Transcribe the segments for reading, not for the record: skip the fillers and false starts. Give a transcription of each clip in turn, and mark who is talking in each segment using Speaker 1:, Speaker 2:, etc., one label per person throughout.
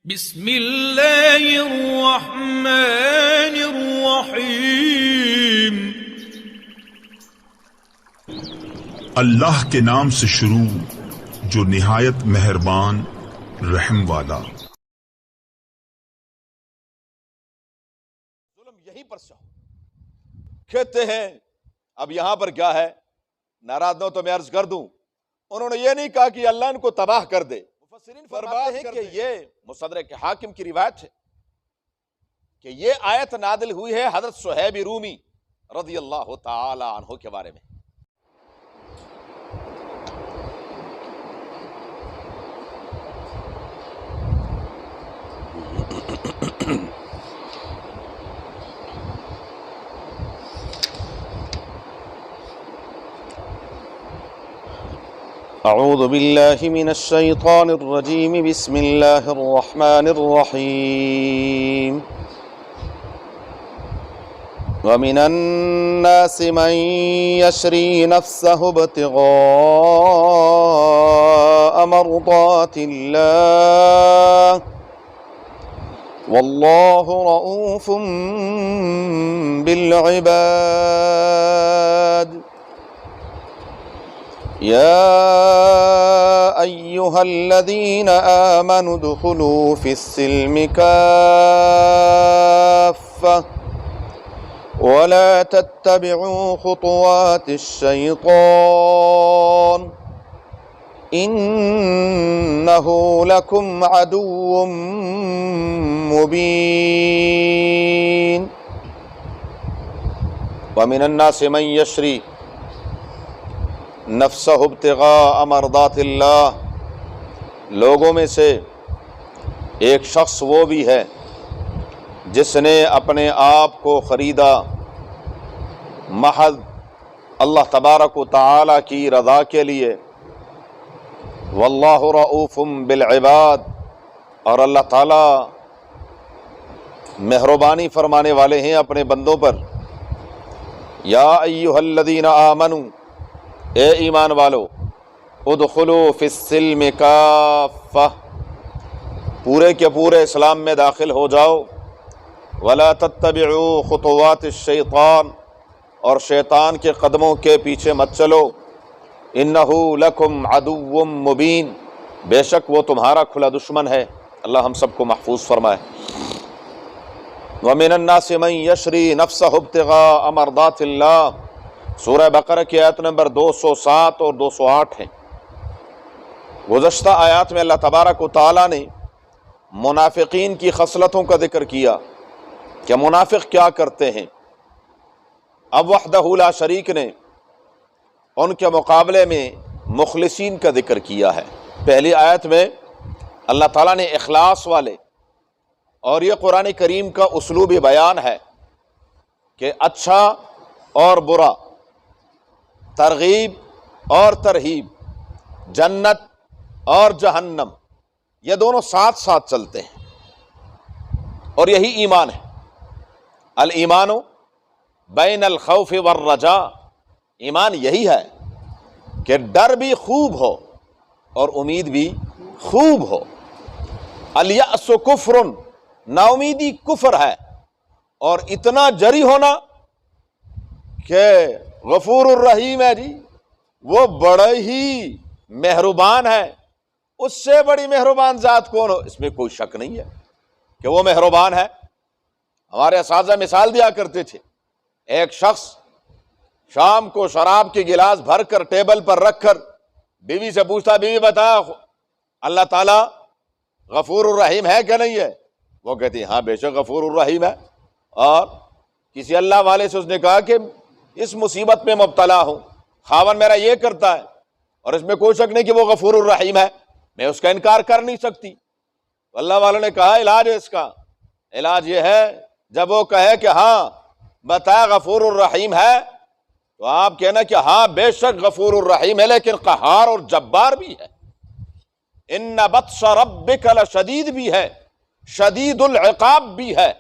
Speaker 1: بسم اللہ الرحمن الرحیم۔
Speaker 2: اللہ کے نام سے شروع جو نہایت مہربان رحم والا۔
Speaker 3: ظلم یہیں پر سے ہو کہتے ہیں۔ اب یہاں پر کیا ہے، ناراض نہ ہو تو میں عرض کر دوں، انہوں نے یہ نہیں کہا کہ اللہ ان کو تباہ کر دے، مفسرین فرماتے ہیں کہ یہ مستدرک حاکم کی روایت ہے کہ یہ آیت نازل ہوئی ہے حضرت صہیب رومی رضی اللہ تعالی عنہ کے بارے میں۔ اعوذ باللہ من الشیطان الرجیم، بسم اللہ الرحمن الرحیم۔ ومن الناس من یشری نفسه ابتغاء مرضات اللہ واللہ رؤوف بالعباد۔ يا أيها الذين آمنوا ادخلوا في السلم كافة ولا تتبعوا خطوات الشيطان إنه لكم عدو مبين۔ ومن الناس من يشري نفسہ ابتغاء مرضات اللہ، لوگوں میں سے ایک شخص وہ بھی ہے جس نے اپنے آپ کو خریدا محض اللہ تبارک و تعالی کی رضا کے لیے۔ واللہ رؤوف بالعباد، اور اللہ تعالی مہربانی فرمانے والے ہیں اپنے بندوں پر۔ یا ایھا الذین آمنوا، اے ایمان والو، ادخلوا فی السلم کافہ، پورے کے پورے اسلام میں داخل ہو جاؤ۔ ولا تتبعوا خطوات الشیطان، اور شیطان کے قدموں کے پیچھے مت چلو۔ انہ لکم عدو مبین، بے شک وہ تمہارا کھلا دشمن ہے۔ اللہ ہم سب کو محفوظ فرمائے۔ ومن الناس من یشری نفسہ ابتغاء مرضات اللہ، سورہ بقرہ کی آیت نمبر 207 اور 208 ہیں۔ گزشتہ آیات میں اللہ تبارک و تعالیٰ نے منافقین کی خصلتوں کا ذکر کیا کہ منافق کیا کرتے ہیں۔ اب وحدہ لا شریک نے ان کے مقابلے میں مخلصین کا ذکر کیا ہے۔ پہلی آیت میں اللہ تعالیٰ نے اخلاص والے، اور یہ قرآن کریم کا اسلوب بیان ہے کہ اچھا اور برا، ترغیب اور ترہیب، جنت اور جہنم، یہ دونوں ساتھ ساتھ چلتے ہیں، اور یہی ایمان ہے۔ الایمان بین الخوف والرجاء، ایمان یہی ہے کہ ڈر بھی خوب ہو اور امید بھی خوب ہو۔ الیأس کفر، نا امیدی کفر ہے، اور اتنا جری ہونا کہ غفور الرحیم ہے جی، وہ بڑا ہی مہربان ہے، اس سے بڑی مہربان ذات کون ہو، اس میں کوئی شک نہیں ہے کہ وہ مہربان ہے۔ ہمارے اساتذہ مثال دیا کرتے تھے، ایک شخص شام کو شراب کے گلاس بھر کر ٹیبل پر رکھ کر بیوی سے پوچھتا، بیوی بتا اللہ تعالیٰ غفور الرحیم ہے کہ نہیں ہے؟ وہ کہتی ہاں بے شک غفور الرحیم ہے۔ اور کسی اللہ والے سے اس نے کہا کہ اس مصیبت میں مبتلا ہوں، خاوند میرا یہ کرتا ہے، اور اس میں کوئی شک نہیں کہ وہ غفور الرحیم ہے، میں اس کا انکار کر نہیں سکتی۔ اللہ والوں نے کہا علاج ہے، اس کا علاج یہ ہے جب وہ کہے کہ ہاں بتا غفور الرحیم ہے، تو آپ کہنا کہ ہاں بے شک غفور الرحیم ہے، لیکن قہار اور جبار بھی ہے۔ ان بطش ربک لشدید بھی ہے، شدید العقاب بھی ہے۔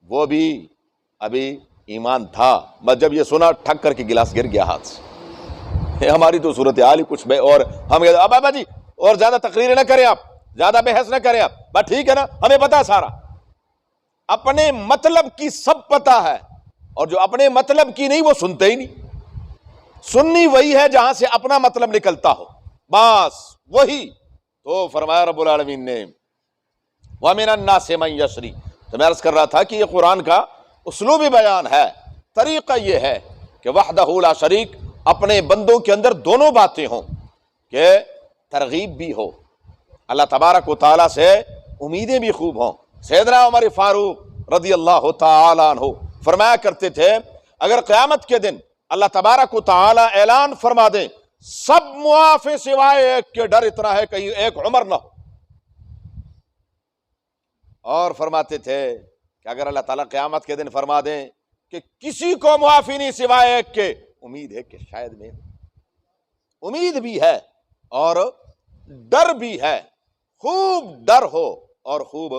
Speaker 3: وہ بھی ابھی ایمان تھا، بس جب یہ سنا ٹھک کر کے گلاس گر گیا ہاتھ سے۔ ہماری تو صورتحال ہی کچھ اور ہم ابا جی اور زیادہ تقریر نہ کریں آپ، زیادہ بحث نہ کریں آپ، بس ٹھیک ہے نا، ہمیں پتا سارا، اپنے مطلب کی سب پتا ہے، اور جو اپنے مطلب کی نہیں وہ سنتے ہی نہیں۔ سننی وہی ہے جہاں سے اپنا مطلب نکلتا ہو، بس وہی۔ تو فرمایا رب العالمین نے وَمِنَ النَّاسِ مَن يَشْرِي، تو میں عرض کر رہا تھا کہ یہ قرآن کا اسلوبی بیان ہے، طریقہ یہ ہے کہ وحدہ لا شریک، اپنے بندوں کے اندر دونوں باتیں ہوں، کہ ترغیب بھی ہو، اللہ تبارک و تعالیٰ سے امیدیں بھی خوب ہوں۔ سیدنا عمر فاروق رضی اللہ تعالیٰ عنہ فرمایا کرتے تھے، اگر قیامت کے دن اللہ تبارک و تعالیٰ اعلان فرما دیں سب معاف ہیں سوائے ایک کے، ڈر اتنا ہے کہیں ایک عمر نہ ہو۔ اور فرماتے تھے کہ اگر اللہ تعالیٰ قیامت کے دن فرما دیں کہ کسی کو معافی نہیں سوائے ایک کے، امید ہے کہ شاید میں، امید بھی ہے اور ڈر بھی ہے، خوب ڈر ہو اور خوب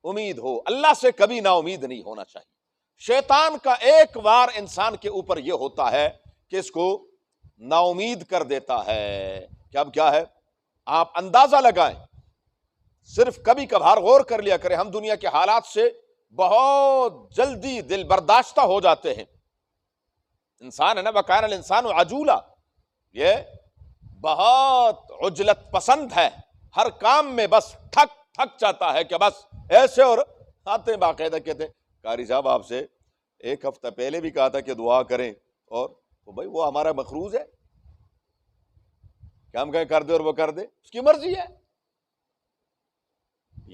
Speaker 3: امید ہو، اللہ سے کبھی نا امید نہیں ہونا چاہیے۔ شیطان کا ایک وار انسان کے اوپر یہ ہوتا ہے کہ اس کو نا امید کر دیتا ہے کہ اب کیا ہے، آپ اندازہ لگائیں، صرف کبھی کبھار غور کر لیا کریں، ہم دنیا کے حالات سے بہت جلدی دل برداشتہ ہو جاتے ہیں۔ انسان ہے نا، وَكَانَ الْإِنسَانُ عَجُولًا، یہ بہت عجلت پسند ہے، ہر کام میں بس تھک جاتا ہے کہ بس ایسے، اور آتے ہیں باقاعدہ کہتے ہیں قاری صاحب آپ سے ایک ہفتہ پہلے بھی کہا تھا کہ دعا کریں، اور تو بھائی وہ ہمارا مخروض ہے کہ ہم کہیں کر دے اور وہ کر دے، اس کی مرضی ہے۔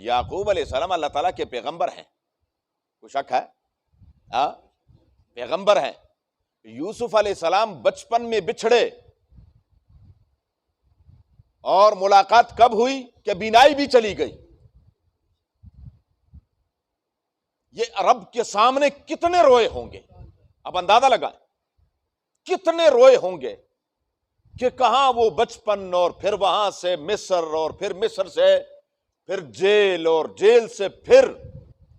Speaker 3: یعقوب علیہ السلام اللہ تعالیٰ کے پیغمبر ہیں، کوئی شک ہے؟ پیغمبر ہیں۔ یوسف علیہ السلام بچپن میں بچھڑے، اور ملاقات کب ہوئی کہ بینائی بھی چلی گئی۔ یہ رب کے سامنے کتنے روئے ہوں گے، اب اندازہ لگائیں کتنے روئے ہوں گے کہ کہاں وہ بچپن، اور پھر وہاں سے مصر، اور پھر مصر سے پھر جیل، اور جیل سے پھر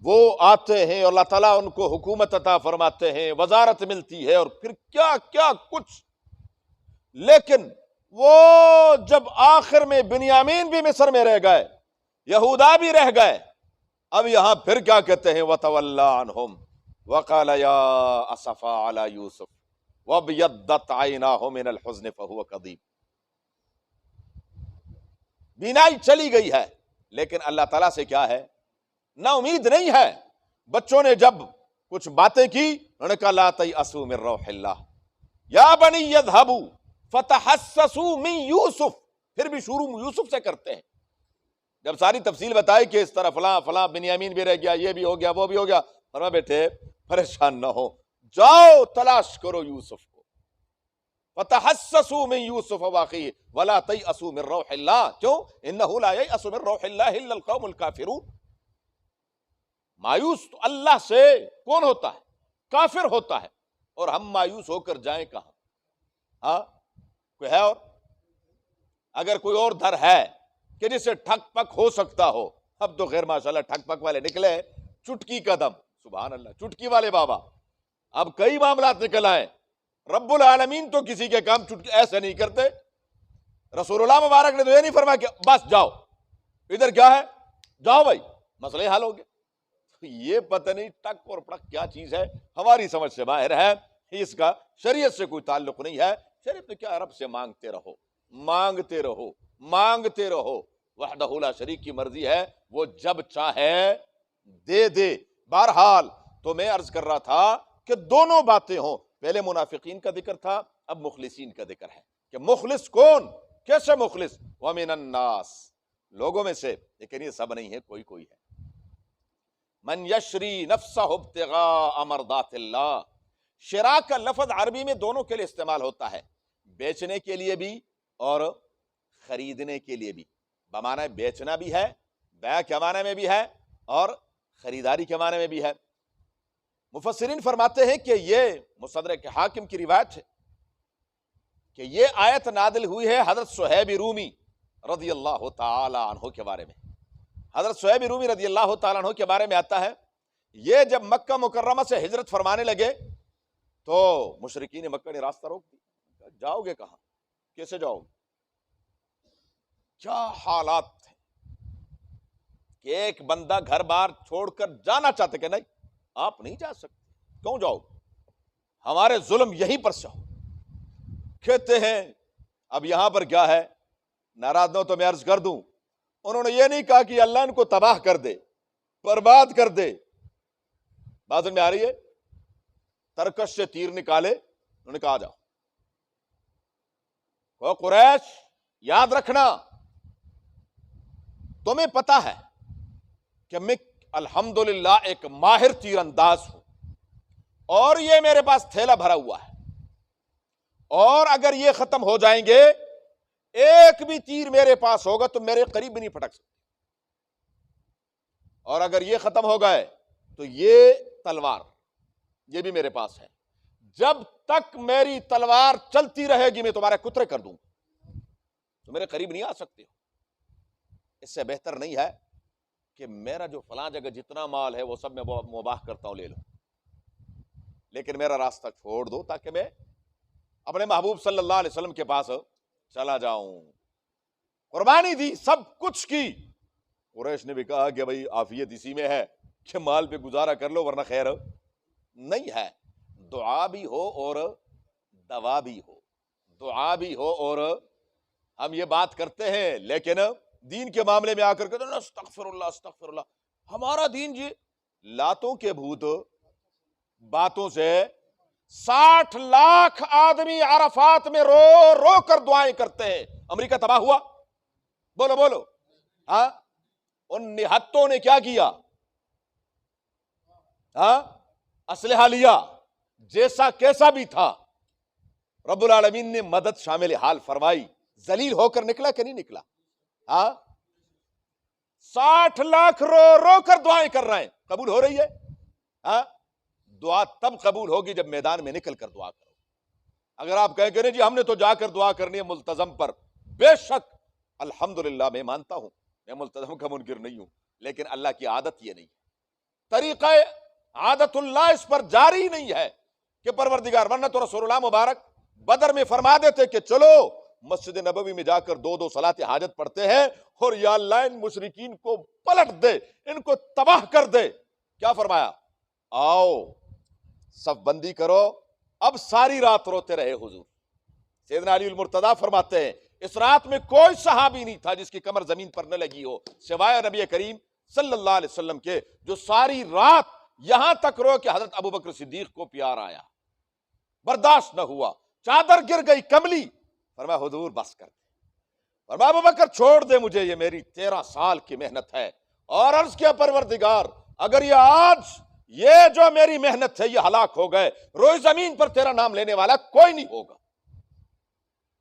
Speaker 3: وہ آتے ہیں اور اللہ تعالیٰ ان کو حکومت عطا فرماتے ہیں، وزارت ملتی ہے، اور پھر کیا کیا کچھ۔ لیکن وہ جب آخر میں بنیامین بھی مصر میں رہ گئے، یہودا بھی رہ گئے، اب یہاں پھر کیا کہتے ہیں وَتَوَلَّى عَنْهُمْ وَقَالَ يَا أَسَفَا عَلَى يُوسُف وَابْيَضَّتْ عَيْنَاهُ مِنَ الْحُزْنِ فَهُوَ كَظِيمٌ۔ بینائی چلی گئی ہے، لیکن اللہ تعالیٰ سے کیا ہے، نا امید نہیں ہے۔ بچوں نے جب کچھ باتیں کی، انہوں نے کہا لا تیأسوا من روح اللہ یا بنی یذهبوا فتحسسوا من یوسف، پھر بھی شروع یوسف سے کرتے ہیں۔ جب ساری تفصیل بتائی کہ اس طرح فلاں فلاں بنیامین بھی رہ گیا، یہ بھی ہو گیا، وہ بھی ہو گیا، فرمایا بیٹے پریشان نہ ہو، جاؤ تلاش کرو یوسف کو، فتحسسوا من یوسف واخیہ ولا تیأسوا من روح اللہ، کیوں؟ انہ لا ییأس من روح اللہ الا القوم الکافرون۔ مایوس تو اللہ سے کون ہوتا ہے؟ کافر ہوتا ہے، اور ہم مایوس ہو کر جائیں کہاں؟ کوئی ہے؟ اور اگر کوئی اور در ہے کہ جسے ٹھک پک ہو سکتا ہو، اب تو خیر ماشاءاللہ ٹھک پک والے نکلے، چٹکی کا دم، سبحان اللہ، چٹکی والے بابا، اب کئی معاملات نکل آئے۔ رب العالمین تو کسی کے کام چٹکی ایسے نہیں کرتے، رسول اللہ مبارک نے تو یہ نہیں فرمایا کہ بس جاؤ ادھر کیا ہے، جاؤ بھائی مسئلے حل ہو گئے۔ یہ پتہ نہیں ٹک اور پڑک کیا چیز ہے، ہماری سمجھ سے باہر ہے، اس کا شریعت سے کوئی تعلق نہیں ہے۔ شریعت نے کیا، رب سے مانگتے رہو، مانگتے رہو، مانگتے رہو، وحدہ لا شریک کی مرضی ہے، وہ جب چاہے دے دے۔ بہرحال تو میں عرض کر رہا تھا کہ دونوں باتیں ہوں، پہلے منافقین کا ذکر تھا، اب مخلصین کا ذکر ہے کہ مخلص کون، کیسے مخلص؟ وَمِنَ النَّاسِ، لوگوں میں سے، لیکن یہ سب نہیں ہے، کوئی کوئی ہے، من یشری نفسہ ابتغاء مرضات اللہ۔ شراء کا لفظ عربی میں دونوں کے لیے استعمال ہوتا ہے، بیچنے کے لیے بھی اور خریدنے کے لیے بھی، بمعنی بیچنا بھی ہے، بیع کے معنی میں بھی ہے، اور خریداری کے معنی میں بھی ہے۔ مفسرین فرماتے ہیں کہ یہ مستدرک حاکم کی روایت ہے کہ یہ آیت نازل ہوئی ہے حضرت صہیب رومی رضی اللہ تعالی عنہ کے بارے میں۔ حضرت صہیب رومی رضی اللہ تعالیٰ عنہ کے بارے میں آتا ہے، یہ جب مکہ مکرمہ سے ہجرت فرمانے لگے تو مشرکین مکہ نے راستہ روک دیا، جاؤ گے کہاں، کیسے جاؤ گے؟ کیا حالات تھے، کہ ایک بندہ گھر بار چھوڑ کر جانا چاہتے کہ نہیں آپ نہیں جا سکتے، کیوں جاؤ، ہمارے ظلم یہیں پر سے ہو. کہتے ہیں اب یہاں پر کیا ہے، ناراض نہ ہو تو میں عرض کر دوں، انہوں نے یہ نہیں کہا کہ اللہ ان کو تباہ کر دے، برباد کر دے. بات میں آ رہی ہے، ترکش سے تیر نکالے، انہوں نے کہا جاؤ. او قریش یاد رکھنا، تمہیں پتا ہے کہ میں الحمدللہ ایک ماہر تیر انداز ہوں، اور یہ میرے پاس تھیلا بھرا ہوا ہے، اور اگر یہ ختم ہو جائیں گے، ایک بھی تیر میرے پاس ہوگا تو میرے قریب بھی نہیں پھٹک سکتے، اور اگر یہ ختم ہو گئے تو یہ تلوار یہ بھی میرے پاس ہے، جب تک میری تلوار چلتی رہے گی میں تمہارے کترے کر دوں، تو میرے قریب نہیں آ سکتے ہو. اس سے بہتر نہیں ہے کہ میرا جو فلاں جگہ جتنا مال ہے وہ سب میں مباح کرتا ہوں لے لو، لیکن میرا راستہ چھوڑ دو تاکہ میں اپنے محبوب صلی اللہ علیہ وسلم کے پاس چلا جاؤں. قربانی دی، سب کچھ کی. قریش نے بھی کہا کہ بھائی عافیت اسی میں ہے کہ مال پہ گزارا کر لو ورنہ خیر نہیں ہے. دعا بھی ہو اور دوا بھی ہو، دعا بھی ہو، اور ہم یہ بات کرتے ہیں لیکن دین کے معاملے میں آ کر کے استغفر اللہ استغفر اللہ. ہمارا دین جی لاتوں کے بھوت باتوں سے 60 لاکھ آدمی عرفات میں رو رو کر دعائیں کرتے ہیں. امریکہ تباہ ہوا؟ بولو بولو. ہاں، ان نہتوں نے کیا کیا؟ ہاں، اسلحہ لیا، جیسا کیسا بھی تھا. رب العالمین نے مدد شامل حال فرمائی. ذلیل ہو کر نکلا کہ نہیں نکلا؟ ہاں، 60 لاکھ رو رو کر دعائیں کر رہے ہیں. قبول ہو رہی ہے؟ ہاں، دعا تب قبول ہوگی جب میدان میں نکل کر دعا کرو. اگر آپ کہیں کہ جی ہم نے تو جا کر دعا کرنی ہے ملتزم پر، بے شک الحمدللہ میں مانتا ہوں، میں ملتزم کا منکر نہیں ہوں، لیکن اللہ کی عادت یہ نہیں ہے، طریقہ عادت اللہ اس پر جاری نہیں ہے کہ پروردگار، ورنہ تو رسول اللہ مبارک بدر میں فرما دیتے کہ چلو مسجد نبوی میں جا کر 2 صلاۃ حاجت پڑھتے ہیں اور یا اللہ ان مشرکین کو پلٹ دے، ان کو تباہ کر دے. کیا فرمایا؟ آؤ صف بندی کرو. اب ساری رات روتے رہے حضور. سیدنا علی المرتضیٰ فرماتے ہیں اس رات میں کوئی صحابی نہیں تھا جس کی کمر زمین پر نہ لگی ہو سوائے نبی کریم صلی اللہ علیہ وسلم کے، جو ساری رات یہاں تک رو کہ حضرت ابوبکر صدیق کو پیار آیا، برداشت نہ ہوا، چادر گر گئی کملی. فرمایا حضور بس کر دے. فرمایا ابوبکر چھوڑ دے مجھے، یہ میری 13 سال کی محنت ہے. اور عرض کیا پروردگار اگر یہ آج یہ جو میری محنت ہے یہ ہلاک ہو گئے، روئے زمین پر تیرا نام لینے والا کوئی نہیں ہوگا.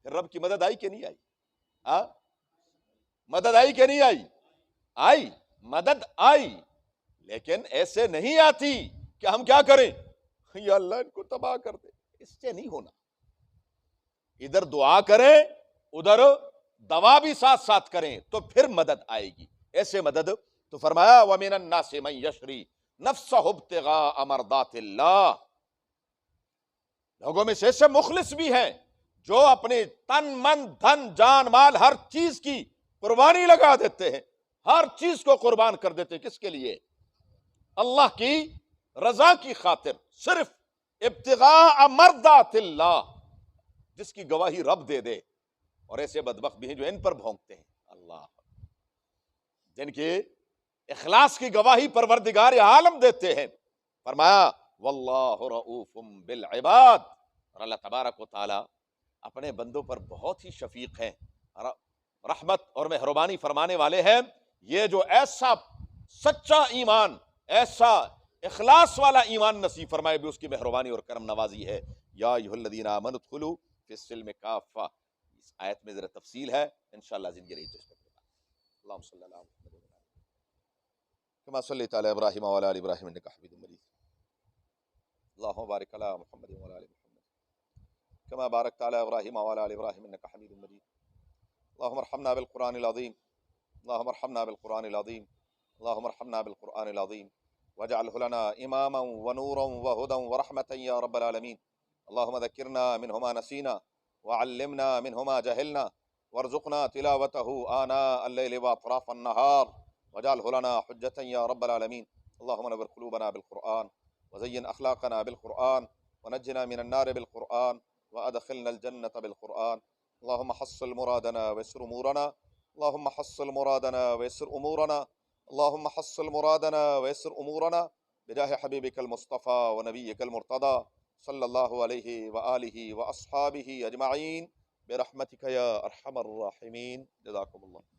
Speaker 3: رب کی مدد آئی کہ نہیں آئی؟ ہاں، مدد آئی کہ نہیں آئی؟ آئی، مدد آئی، لیکن ایسے نہیں آتی کہ ہم کیا کریں، یا اللہ ان کو تباہ کر دے. اس سے نہیں ہونا. ادھر دعا کریں، ادھر دوا بھی ساتھ ساتھ کریں تو پھر مدد آئے گی. ایسے مدد تو فرمایا وَمِنَ النَّاسِ مَن يَشْرِي نَفْسَهُ ابْتِغَاءَ مَرْضَاتِ اللَّهِ. لوگوں میں سے ایسے مخلص بھی ہیں جو اپنے تن من دھن جان مال ہر چیز کی قربانی لگا دیتے ہیں، ہر چیز کو قربان کر دیتے ہیں. کس کے لیے؟ اللہ کی رضا کی خاطر، صرف ابتغاء مرضات اللہ، جس کی گواہی رب دے دے. اور ایسے بدبخت بھی ہیں جو ان پر بھونکتے ہیں، اللہ جن کے اخلاص کی گواہی پروردگار عالم دیتے ہیں. فرمایا واللہ رؤوف بالعباد. اور اللہ تبارک و تعالی اپنے بندوں پر بہت ہی شفیق ہیں، رحمت اور مہربانی فرمانے والے ہیں. یہ جو ایسا سچا ایمان، ایسا اخلاص والا ایمان نصیب فرمائے بھی اس کی مہربانی اور کرم نوازی ہے. یا ایھا الذین آمنوا ادخلوا فی السلم کافہ. اس آیت میں ذرا تفصیل ہے، انشاءاللہ زندگی رہی تو اس پر اللہم صلی اللہ علیہ وسلم کما صلیت علی ابراہیم وعلی آل ابراہیم انک حمید مجید. اللہم بارک علی محمد وعلی آل محمد کما بارکت علی ابراہیم وعلی آل ابراہیم انک حمید مجید. اللہم ارحمنا بالقرآن العظیم، اللہم ارحمنا بالقرآن العظیم، اللہم ارحمنا بالقرآن العظیم واجعلہ لنا اماما ونورا وہدا ورحمتا یا رب العالمین. اللہم ذکرنا منہ ما نسینا وعلمنا منہ ما جہلنا وارزقنا تلاوتہ آناء اللیل واطراف النہار واجعله لنا حجة يا رب العالمين. اللهم نور قلوبنا بالقرآن وزين أخلاقنا بالقرآن ونجنا من النار بالقرآن وأدخلنا الجنة بالقرآن. اللهم حصل مرادنا ويسر أمورنا، اللهم حصل مرادنا ويسر أمورنا، اللهم حصل مرادنا ويسر أمورنا بجاه حبيبك المصطفى ونبيك المرتضى صلى الله عليه وآله وأصحابه أجمعين برحمتك يا أرحم الراحمين. جزاكم الله.